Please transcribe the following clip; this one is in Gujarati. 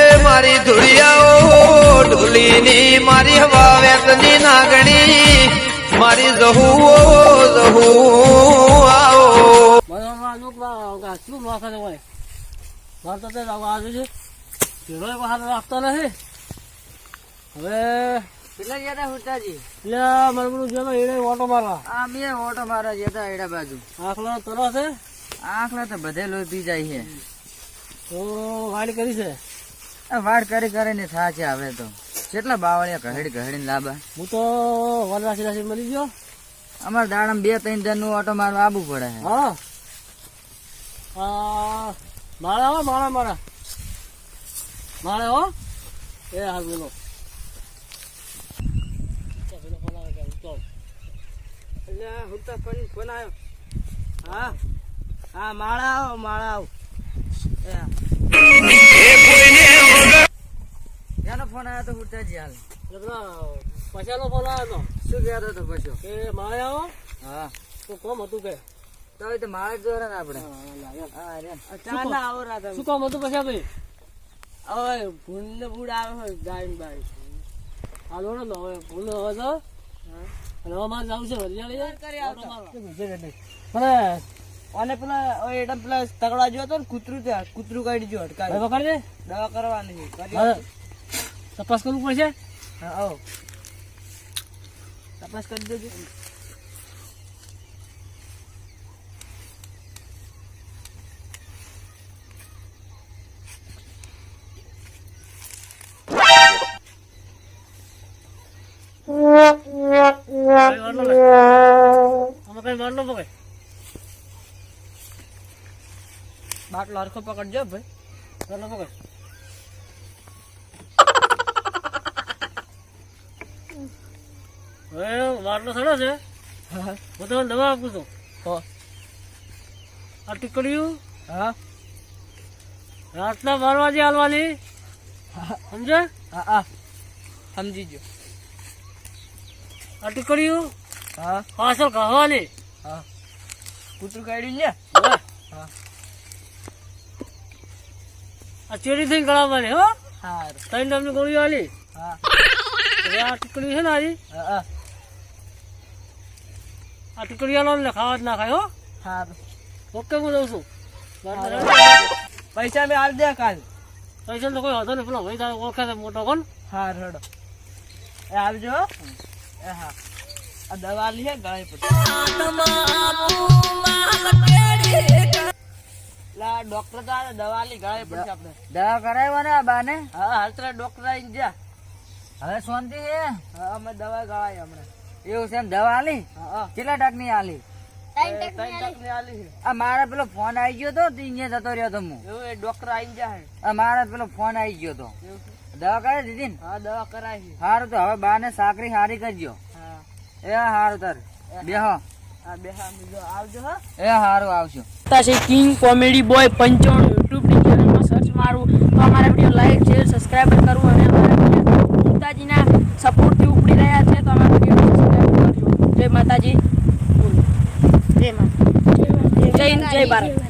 એ મારી ધુળિયાઓ ઢોલીની મારી હવા વેતની નાગણી મારી જહુ આવો શું વાખા હોય વાર્તા તો આજુ છે પેલો હાથ રાખતો નથી હવે પેલા ગયા હુતાજી એટલે મને બધું જો એડે ઓટો મારવા આ બે ઓટો મારવા જતા એડા બાજુ આખલો તરો છે આખલા તો બધે લોહી પી જાય છે તો વાડ કરી છે આ વાડ કરી કરીને થા છે હવે તો કેટલા બાવળિયા ઘડીને લાંબા હું તો વનરાશી રાશી મળી ગયો અમારા દાડામાં 2-3 જણ નું ઓટો મારવા આવવું પડે છે હા મારા હો મારા હો એ હાલ બોલો ફોન આવ્યો હા હા માળા આવો એનો ફોન આવ્યો તો હુતાજી હાલ પછાનો ફોન આવ્યો શું કહેતો હતો પછી કે માળા આવો હા તો કોમ હતું કે તો હવે તો મારે જ જોરે ને આપણે ચાલ ના આવો રાત શું કામ હતું પછી ભાઈ હવે ભૂલ ને ભૂડ આવે હોય ગાય ને બાય હાલો ને હવે ભૂલ હવે તો અને હવે મારે જવું છે અને પેલા એડમ પેલા તગડા જો હતો ને કૂતરું કાઢી જો અટકાય પકડ દે દવા કરવાની તપાસ કરવું પડશે હા આવો તપાસ કરી દેજો બાટલો હરખો પકડજો ભાઈ પકડ હવે વાટલો થયો છે હું તો દવા આપું છું આ ટીકડીયું હા રાતના 12 વાગે હાલવાની સમજે હા સમજી ગયો આ ટીકડીયું હા પાછળ કહવાની હા કૂતરું કાઢ્યું ને હા આ ચેડી થઈને ગળાવવાની હો હા 3 ટાઈમની ગોળીઓ આલી હા આ ટીકડી છે ને આજી હા આ ટીકડી આલો ને ખાવા જ ના ખાય હો હા ઓકે હું જઉં છું પૈસા મેં હાલ દે કાલ પૈસા તો કોઈ હતો ને પેલો ભાઈ તારે ઓળખે છે મોટો કોણ હા રડો એ આવજો એ હા આ દવા લી હે ગળાઈ પર લા ડોક્ટર તો આ દવા લી ગળાઈ પડશે આપણે દવા કરાવ્યા ને આ બાને હા હાલ તો ડોક્ટર આવી ગયા હવે શાંતિ છે હા અમે દવા ગળાઈ હમણાં એવું છે એમ દવા આલી હા કેટલા ટકની આલી 3 ટકની આલી આ મારા પેલો ફોન આવી ગયો તો અહીંયા જતો રહ્યો તો હું એવું એ ડોક્ટર આવી જાય આ મારા પેલો ફોન આવી ગયો તો દવા કરાવી દીધી ને હા દવા કરાવી સારું તો હવે બાને સાકરી હારી કરજો એ હારું તાર બેહો આવજો હા એ હારું આવજો કિંગ કોમેડી બોય 55 યુટ્યુબ ની ચેનલમાં સર્ચ મારું તો અમારા વિડીયો લાઈક શેર સબસ્ક્રાઇબ કરવું અને અમારા માતાજીના સપોર્ટથી ઉપડી રહ્યા છે તો અમારા વિડીયો સબસ્ક્રાઇબ કરજો જય માતાજી જય ભારત